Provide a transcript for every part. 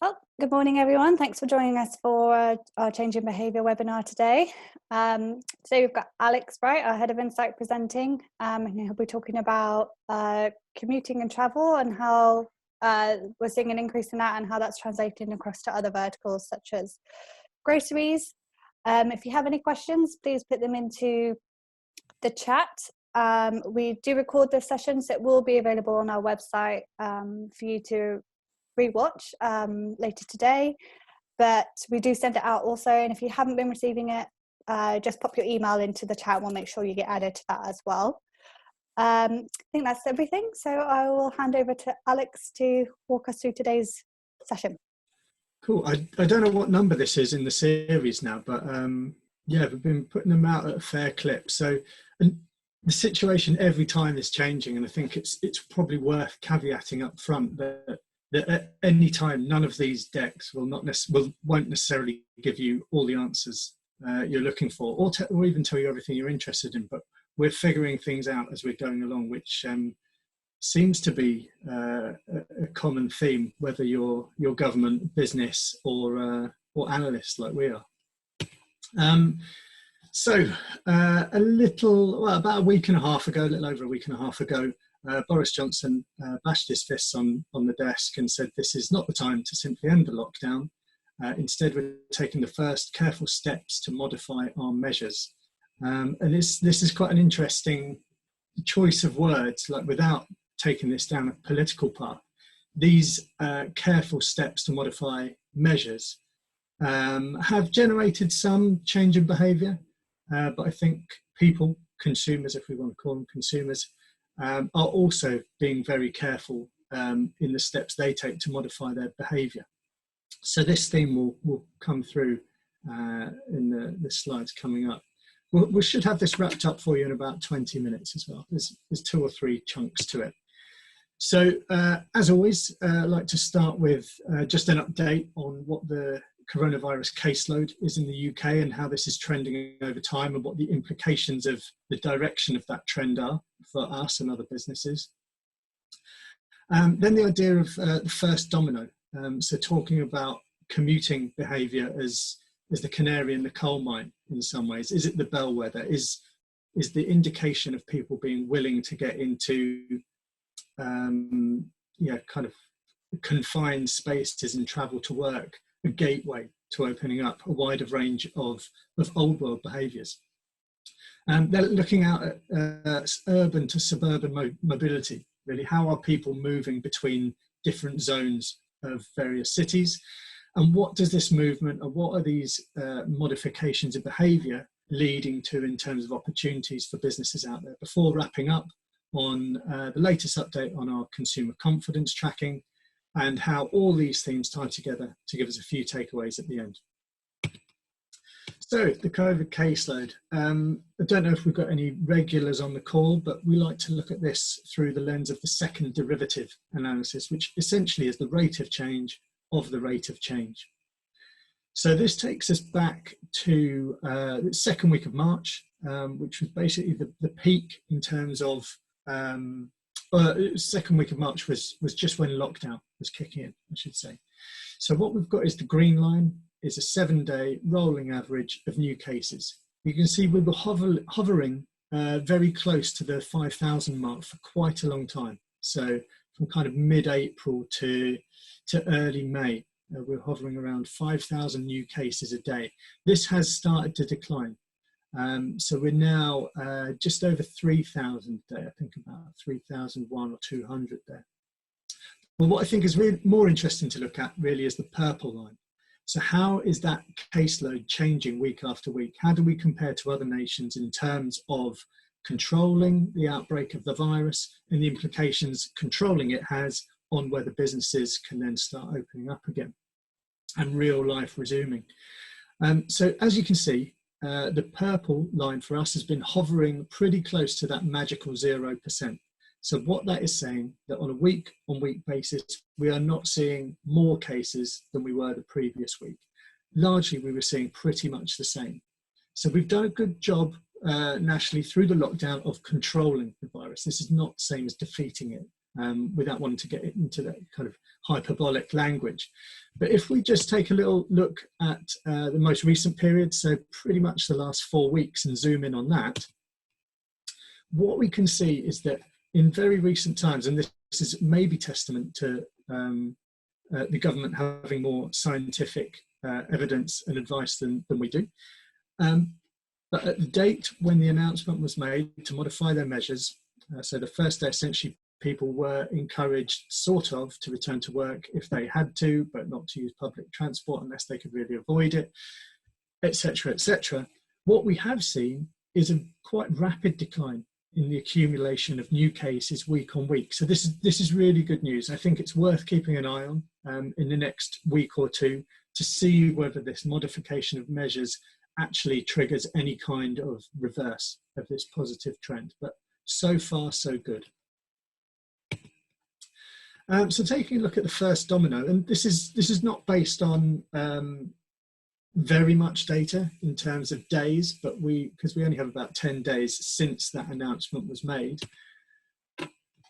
Well, good morning, everyone. Thanks for joining us for our Change in Behaviour webinar today. Today we've got Alex Wright, our Head of Insight, presenting, and he'll be talking about commuting and travel and how we're seeing an increase in that and how that's translating across to other verticals such as groceries. If you have any questions, please put them into the chat. We do record this session, so it will be available on our website for you to rewatch later today, but we do send it out also, and if you haven't been receiving it, just pop your email into the chat. We'll make sure you get added to that as well. I think that's everything, so I will hand over to Alex to walk us through today's session. Cool. I don't know what number this is in the series now, but yeah, we've been putting them out at a fair clip. So, and the situation every time is changing, and I think it's probably worth caveating up front that at any time none of these decks won't necessarily give you all the answers you're looking for, or even tell you everything you're interested in. But we're figuring things out as we're going along, which seems to be a common theme, whether you're government, business, or analysts like we are. About a week and a half ago, a little over a week and a half ago, Boris Johnson bashed his fists on the desk and said this is not the time to simply end the lockdown. Instead, we're taking the first careful steps to modify our measures. And this is quite an interesting choice of words, like without taking this down a political path. These careful steps to modify measures have generated some change in behaviour, but I think people, consumers, if we want to call them consumers, are also being very careful in the steps they take to modify their behaviour. So this theme will come through in the slides coming up. We should have this wrapped up for you in about 20 minutes as well. There's 2 or 3 chunks to it. So as always, I'd like to start with just an update on what the coronavirus caseload is in the UK and how this is trending over time and what the implications of the direction of that trend are for us and other businesses. Then the idea of the first domino, so talking about commuting behaviour as the canary in the coal mine in some ways. Is it the bellwether? Is the indication of people being willing to get into kind of confined spaces and travel to work a gateway to opening up a wider range of old world behaviours? They're looking out at urban to suburban mobility, really. How are people moving between different zones of various cities? And what does this movement, and what are these modifications of behaviour leading to in terms of opportunities for businesses out there? Before wrapping up on the latest update on our consumer confidence tracking and how all these themes tie together to give us a few takeaways at the end. So the COVID caseload. I don't know if we've got any regulars on the call, but we like to look at this through the lens of the second derivative analysis, which essentially is the rate of change of the rate of change. So this takes us back to the second week of March, which was basically the peak in terms of, second week of March was just when lockdown was kicking in, I should say. So what we've got is the green line is a 7-day rolling average of new cases. You can see we were hovering very close to the 5,000 mark for quite a long time. So from kind of mid-April to early May, we're hovering around 5,000 new cases a day. This has started to decline. So we're now just over 3,000 a day, I think about 3,001 or 200 there. Well, what I think is really more interesting to look at really is the purple line. So how is that caseload changing week after week? How do we compare to other nations in terms of controlling the outbreak of the virus and the implications controlling it has on whether businesses can then start opening up again and real life resuming? So as you can see, the purple line for us has been hovering pretty close to that magical 0%. So what that is saying, that on a week-on-week basis, we are not seeing more cases than we were the previous week. Largely, we were seeing pretty much the same. So we've done a good job nationally through the lockdown of controlling the virus. This is not the same as defeating it. without wanting to get into that kind of hyperbolic language. But if we just take a little look at the most recent period, so pretty much the last 4 weeks, and zoom in on that, what we can see is that in very recent times, and this is maybe testament to the government having more scientific evidence and advice than we do. But at the date when the announcement was made to modify their measures, so the first day essentially people were encouraged sort of to return to work if they had to, but not to use public transport unless they could really avoid it, etc., etc. What we have seen is a quite rapid decline in the accumulation of new cases week on week. So this is really good news. I think it's worth keeping an eye on in the next week or two to see whether this modification of measures actually triggers any kind of reverse of this positive trend. But so far, so good. So taking a look at the first domino, and this is not based on very much data in terms of days, but because we only have about 10 days since that announcement was made.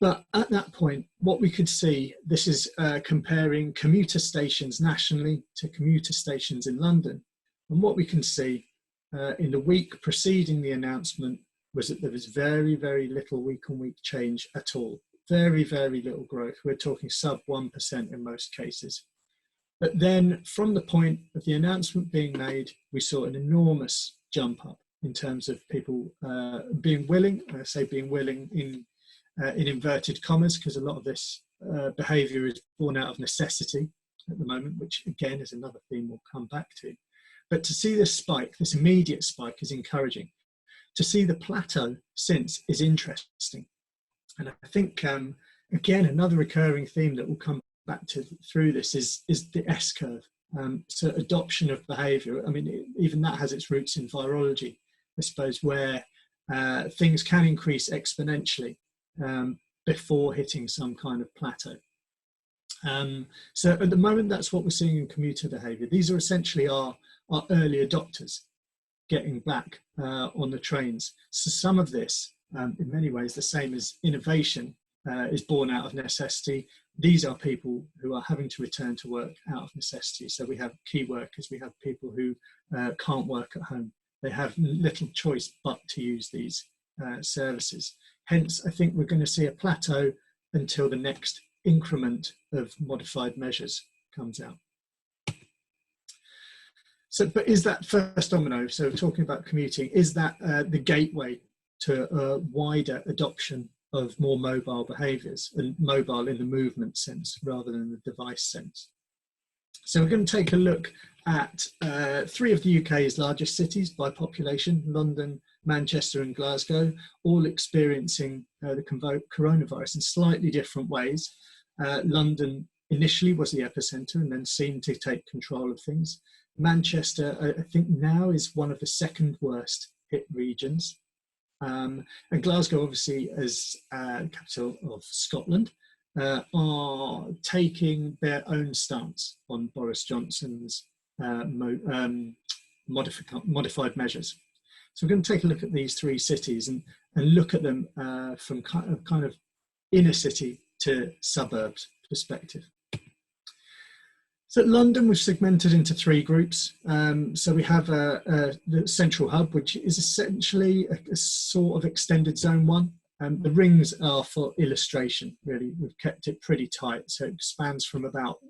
But at that point, what we could see, this is comparing commuter stations nationally to commuter stations in London. And what we can see in the week preceding the announcement was that there was very, very little week-on-week change at all. Very, very little growth. We're talking sub 1% in most cases. But then from the point of the announcement being made, we saw an enormous jump up in terms of people being willing, I say being willing in inverted commas, because a lot of this behaviour is born out of necessity at the moment, which again is another theme we'll come back to. But to see this spike, this immediate spike, is encouraging. To see the plateau since is interesting. And I think, again, another recurring theme that will come back to through this is the S-curve. So adoption of behaviour, I mean, even that has its roots in virology, I suppose, where things can increase exponentially before hitting some kind of plateau. So at the moment, that's what we're seeing in commuter behaviour. These are essentially our early adopters getting back on the trains. So some of this, in many ways, the same as innovation, is born out of necessity. These are people who are having to return to work out of necessity. So we have key workers, we have people who can't work at home. They have little choice but to use these services. Hence, I think we're going to see a plateau until the next increment of modified measures comes out. So, but is that first domino, so talking about commuting, is that the gateway to a wider adoption of more mobile behaviours, and mobile in the movement sense rather than the device sense? So we're going to take a look at 3 of the UK's largest cities by population, London, Manchester and Glasgow, all experiencing the coronavirus in slightly different ways. London initially was the epicentre and then seemed to take control of things. Manchester, I think now, is one of the second worst hit regions. And Glasgow, obviously, as capital of Scotland, are taking their own stance on Boris Johnson's modified measures. So we're going to take a look at these 3 cities and look at them from kind of inner city to suburbs perspective. So London, we've segmented into 3 groups. So we have the central hub, which is essentially a sort of extended zone 1. The rings are for illustration, really. We've kept it pretty tight. So it spans from about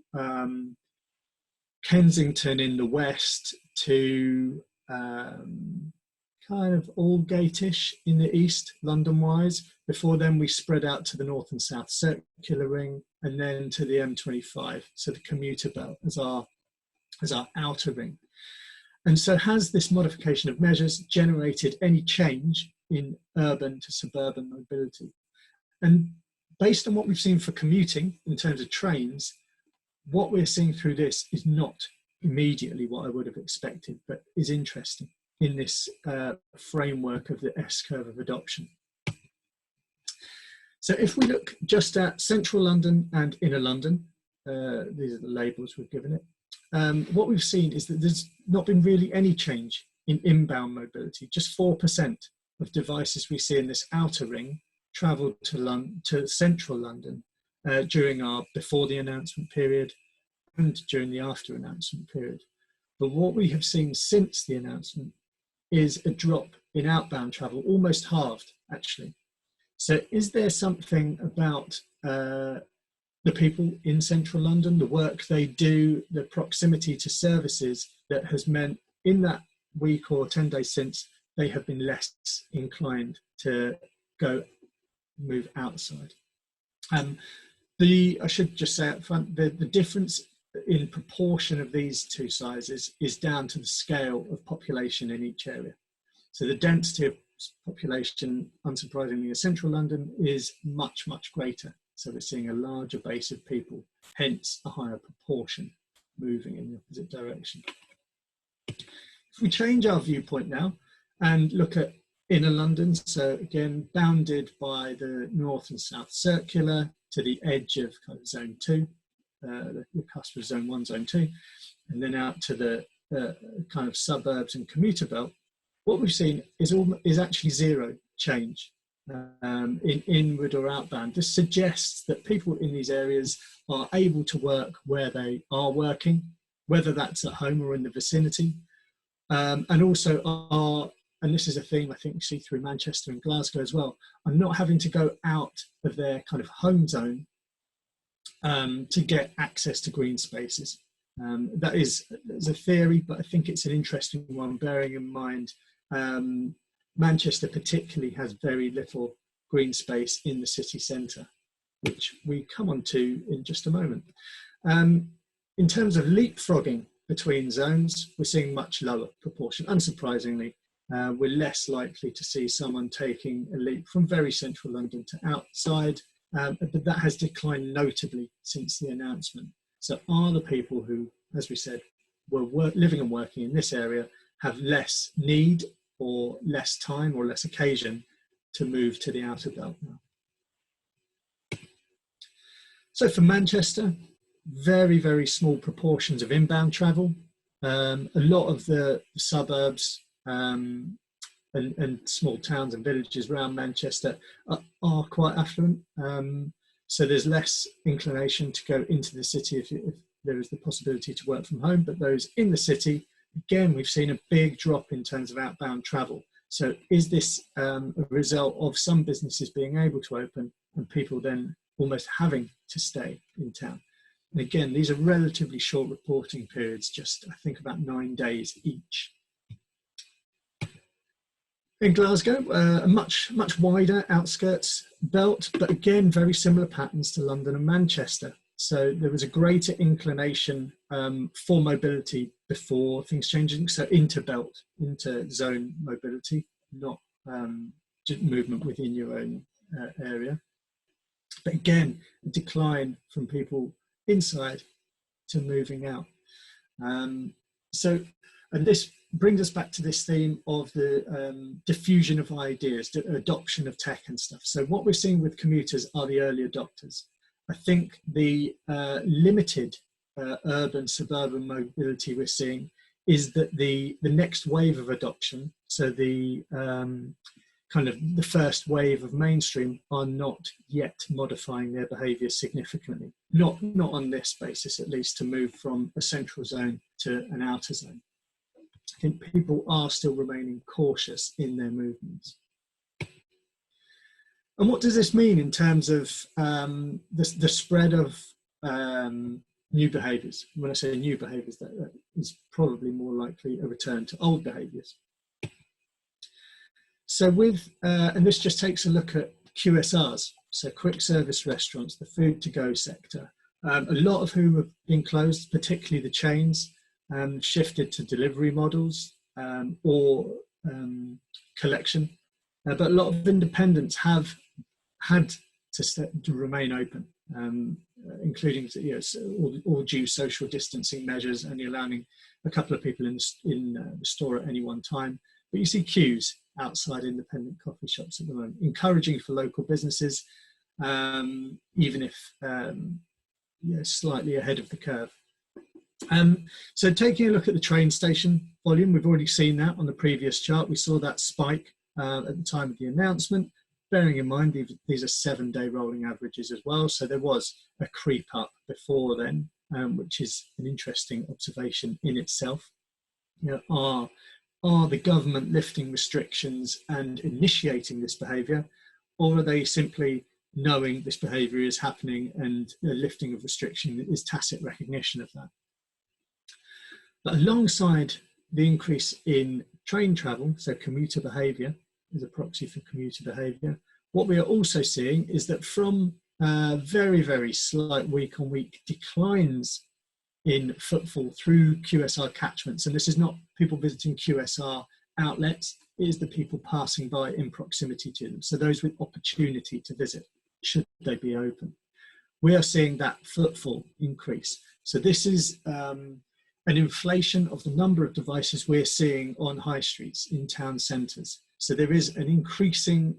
Kensington in the west to kind of Aldgate-ish in the east, London-wise. Before then, we spread out to the north and south circular ring, and then to the M25, so the commuter belt as our outer ring. And so has this modification of measures generated any change in urban to suburban mobility? And based on what we've seen for commuting in terms of trains, what we're seeing through this is not immediately what I would have expected, but is interesting in this framework of the S-curve of adoption. So if we look just at central London and inner London, these are the labels we've given it, what we've seen is that there's not been really any change in inbound mobility. Just 4% of devices we see in this outer ring travel to central London during our before the announcement period and during the after announcement period. But what we have seen since the announcement is a drop in outbound travel, almost halved actually. So is there something about the people in central London, the work they do, the proximity to services that has meant in that week or 10 days since, they have been less inclined to move outside? I should just say up front, the difference in proportion of these two sizes is down to the scale of population in each area. So the density of population, unsurprisingly, in central London is much, much greater. So we're seeing a larger base of people, hence a higher proportion moving in the opposite direction. If we change our viewpoint now and look at inner London, so again, bounded by the north and south circular to the edge of kind of zone 2, the cusp of zone 1, zone 2, and then out to the kind of suburbs and commuter belt, what we've seen is actually zero change in inward or outbound. This suggests that people in these areas are able to work where they are working, whether that's at home or in the vicinity, and also are, and this is a theme I think we see through Manchester and Glasgow as well, are not having to go out of their kind of home zone to get access to green spaces. That is a theory, but I think it's an interesting one, bearing in mind Manchester particularly has very little green space in the city centre, which we come on to in just a moment. In terms of leapfrogging between zones, we're seeing much lower proportion. Unsurprisingly, we're less likely to see someone taking a leap from very central London to outside, but that has declined notably since the announcement. So are the people who, as we said, were living and working in this area have less need or less time or less occasion to move to the outer belt now? So for Manchester, very, very small proportions of inbound travel. A lot of the suburbs and small towns and villages around Manchester are quite affluent. So there's less inclination to go into the city if there is the possibility to work from home, but those in the city, again, we've seen a big drop in terms of outbound travel. So is this a result of some businesses being able to open and people then almost having to stay in town? And again, these are relatively short reporting periods, just I think about 9 days each. In Glasgow, a much wider outskirts belt, but again, very similar patterns to London and Manchester. So there was a greater inclination for mobility before things changing. So inter-belt, inter-zone mobility, not just movement within your own area. But again, a decline from people inside to moving out. And this brings us back to this theme of the diffusion of ideas, the adoption of tech and stuff. So what we're seeing with commuters are the early adopters. I think the limited urban suburban mobility we're seeing is that the next wave of adoption, so the kind of the first wave of mainstream, are not yet modifying their behaviour significantly. Not on this basis, at least, to move from a central zone to an outer zone. I think people are still remaining cautious in their movements. And what does this mean in terms of the spread of new behaviours? When I say new behaviours, that is probably more likely a return to old behaviours. So and this just takes a look at QSRs, so quick service restaurants, the food to go sector, a lot of whom have been closed, particularly the chains, shifted to delivery models or collection, but a lot of independents have had to remain open, including all due social distancing measures, only allowing a couple of people in the store at any one time. But you see queues outside independent coffee shops at the moment, encouraging for local businesses, even if slightly ahead of the curve. So taking a look at the train station volume, we've already seen that on the previous chart. We saw that spike at the time of the announcement. bearing in mind these are 7-day rolling averages as well, so there was a creep up before then, which is an interesting observation in itself. You know, are the government lifting restrictions and initiating this behaviour, or are they simply knowing this behaviour is happening and the lifting of restriction is tacit recognition of that? But alongside the increase in train travel, so commuter behaviour is a proxy for commuter behaviour, what we are also seeing is that from very, very slight week-on-week declines in footfall through QSR catchments, and this is not people visiting QSR outlets, it is the people passing by in proximity to them, so those with opportunity to visit, should they be open. We are seeing that footfall increase. So this is an inflation of the number of devices we're seeing on high streets in town centres. So there is an increasing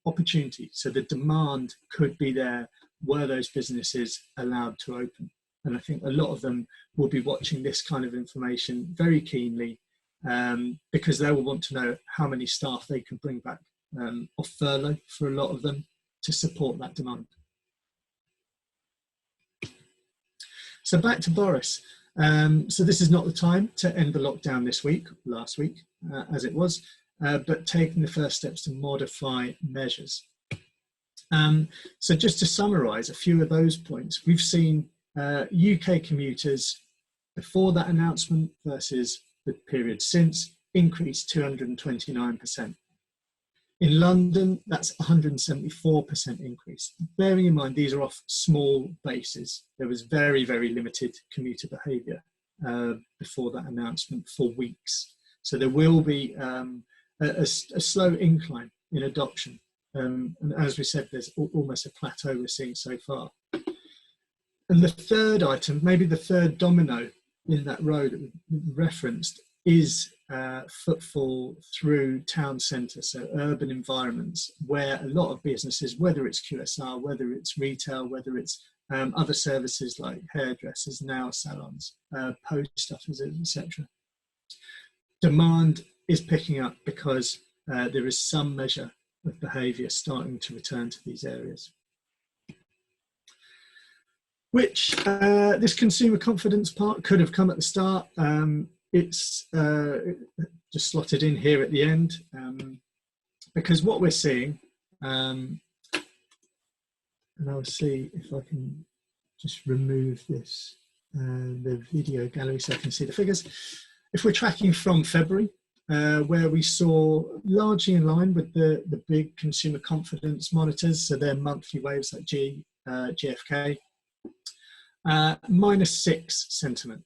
opportunity. So the demand could be there were those businesses allowed to open. And I think a lot of them will be watching this kind of information very keenly, because they will want to know how many staff they can bring back off furlough for a lot of them to support that demand. So back to Boris. So this is not the time to end the lockdown this week, last week, as it was, but taking the first steps to modify measures. So just to summarise a few of those points, we've seen UK commuters before that announcement versus the period since increased 229%. In London, that's 174% increase. Bearing in mind, these are off small bases. There was very, very limited commuter behaviour before that announcement for weeks. So there will be a slow incline in adoption. And as we said, there's almost a plateau we're seeing so far. And the third item, maybe the third domino in that row that we referenced, is footfall through town centres, so urban environments where a lot of businesses, whether it's QSR, whether it's retail, whether it's other services like hairdressers, nail salons, post offices, etc. Demand is picking up because there is some measure of behaviour starting to return to these areas. Which this consumer confidence part could have come at the start. It's just slotted in here at the end, because what we're seeing, and I'll see if I can just remove this, the video gallery, so I can see the figures. If we're tracking from February, where we saw largely in line with the big consumer confidence monitors, so their monthly waves like GFK, -6 sentiment.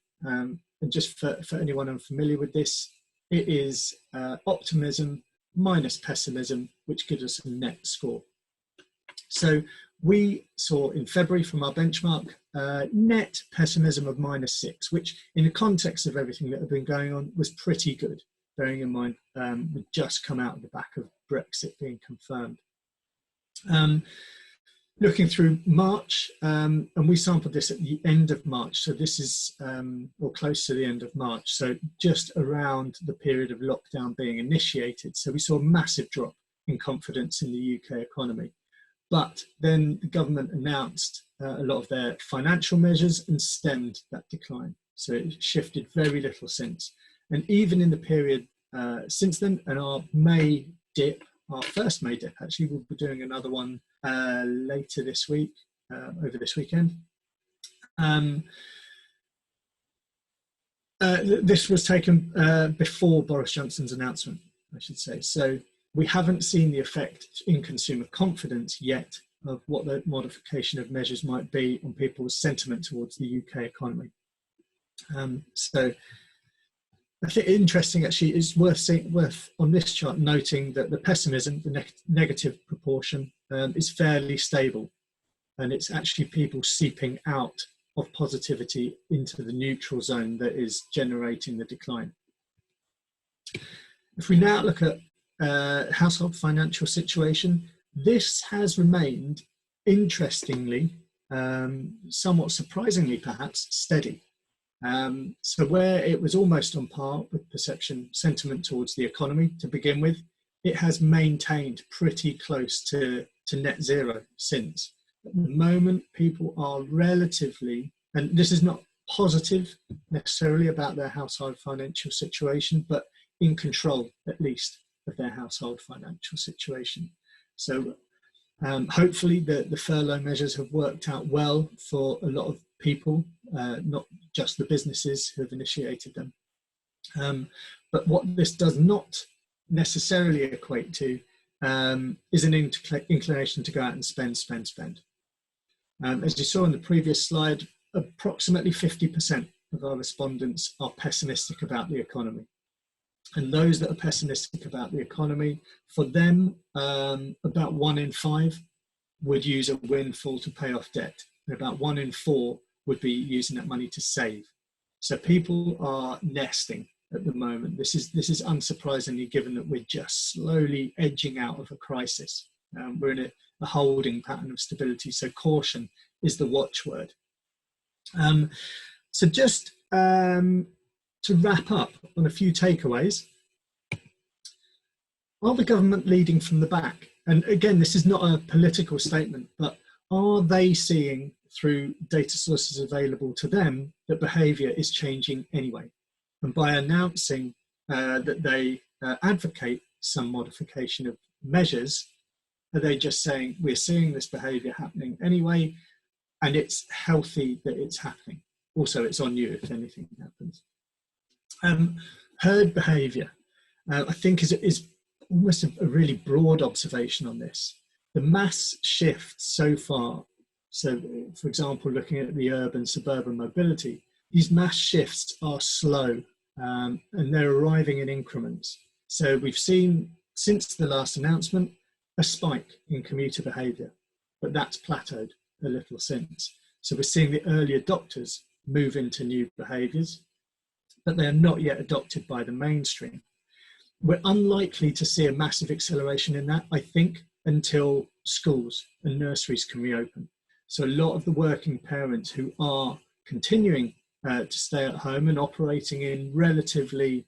And just for anyone unfamiliar with this, it is optimism minus pessimism, which gives us a net score. So we saw in February from our benchmark, net pessimism of -6, which in the context of everything that had been going on was pretty good, bearing in mind we'd just come out of the back of Brexit being confirmed. Looking through March, and we sampled this at the end of March, so this is, or close to the end of March, so just around the period of lockdown being initiated. So we saw a massive drop in confidence in the UK economy. But then the government announced a lot of their financial measures and stemmed that decline. So it shifted very little since. And even in the period since then, and our May dip, our first May dip actually, we'll be doing another one later this week, over this weekend. This was taken before Boris Johnson's announcement, I should say. So we haven't seen the effect in consumer confidence yet of what the modification of measures might be on people's sentiment towards the UK economy. So I think interesting actually is worth on this chart noting that the pessimism, the negative proportion, is fairly stable, and it's actually people seeping out of positivity into the neutral zone that is generating the decline. If we now look at household financial situation, this has remained, interestingly, somewhat surprisingly perhaps, steady. So where it was almost on par with perception sentiment towards the economy to begin with, it has maintained pretty close to net zero since. At the moment, people are relatively, and this is not positive necessarily about their household financial situation, but in control, at least, of their household financial situation. So hopefully the furlough measures have worked out well for a lot of people, not just the businesses who have initiated them. But what this does not necessarily equate to is an inclination to go out and spend. As you saw in the previous slide, approximately 50% of our respondents are pessimistic about the economy. And those that are pessimistic about the economy, for them, about 1 in 5 would use a windfall to pay off debt. And about 1 in 4 would be using that money to save. So people are nesting at the moment. This is unsurprisingly, given that we're just slowly edging out of a crisis. We're in a holding pattern of stability. So caution is the watchword. So just to wrap up on a few takeaways, are the government leading from the back? And again, this is not a political statement, but are they seeing through data sources available to them that behaviour is changing anyway? And by announcing that they advocate some modification of measures, are they just saying we're seeing this behaviour happening anyway, and it's healthy that it's happening? Also, it's on you if anything happens. Herd behaviour, I think, is almost a really broad observation on this. The mass shift so far, so for example, looking at the urban-suburban mobility, these mass shifts are slow and they're arriving in increments. So we've seen, since the last announcement, a spike in commuter behaviour, but that's plateaued a little since. So we're seeing the early adopters move into new behaviours, but they are not yet adopted by the mainstream. We're unlikely to see a massive acceleration in that, I think, until schools and nurseries can reopen. So a lot of the working parents who are continuing to stay at home and operating in relatively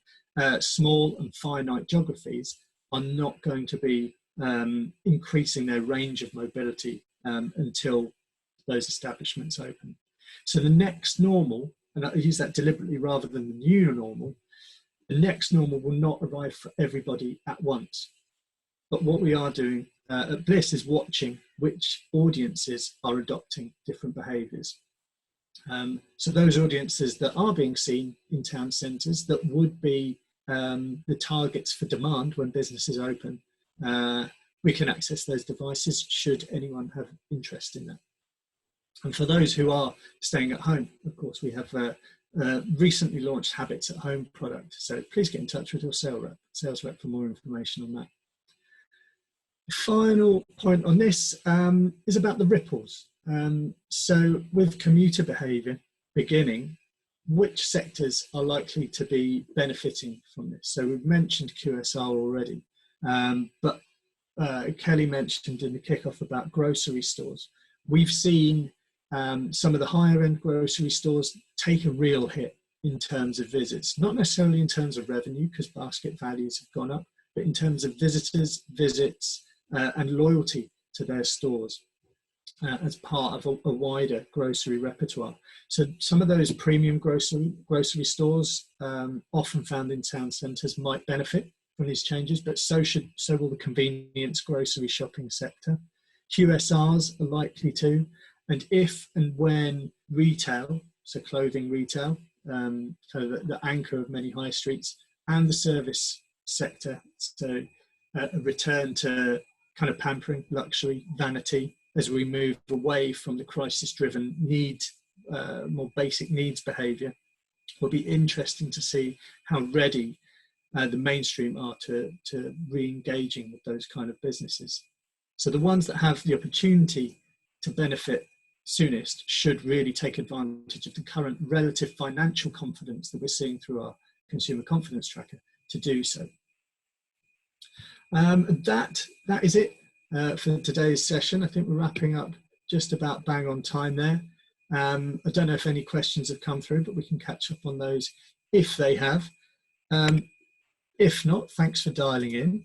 small and finite geographies are not going to be increasing their range of mobility until those establishments open. So the next normal, and I use that deliberately rather than the new normal, the next normal will not arrive for everybody at once. But what we are doing at Bliss is watching which audiences are adopting different behaviours. So those audiences that are being seen in town centres that would be the targets for demand when businesses open, we can access those devices should anyone have interest in that. And for those who are staying at home, of course, we have recently launched Habits at Home product. So please get in touch with your sales rep for more information on that. The final point on this is about the ripples. So with commuter behaviour beginning, which sectors are likely to be benefiting from this? So we've mentioned QSR already, but Kelly mentioned in the kickoff about grocery stores. We've seen some of the higher end grocery stores take a real hit in terms of visits, not necessarily in terms of revenue because basket values have gone up, but in terms of visitors, visits, and loyalty to their stores as part of a wider grocery repertoire. So some of those premium grocery stores, often found in town centres, might benefit from these changes, but so will the convenience grocery shopping sector. QSRs are likely to, and if and when retail, so clothing retail, kind of the anchor of many high streets, and the service sector, so a return to kind of pampering, luxury, vanity, as we move away from the crisis-driven more basic needs behaviour, will be interesting to see how ready the mainstream are to re-engaging with those kind of businesses. So the ones that have the opportunity to benefit soonest should really take advantage of the current relative financial confidence that we're seeing through our consumer confidence tracker to do so. That is it for today's session. I think we're wrapping up just about bang on time there. I don't know if any questions have come through, but we can catch up on those if they have. If not, thanks for dialing in.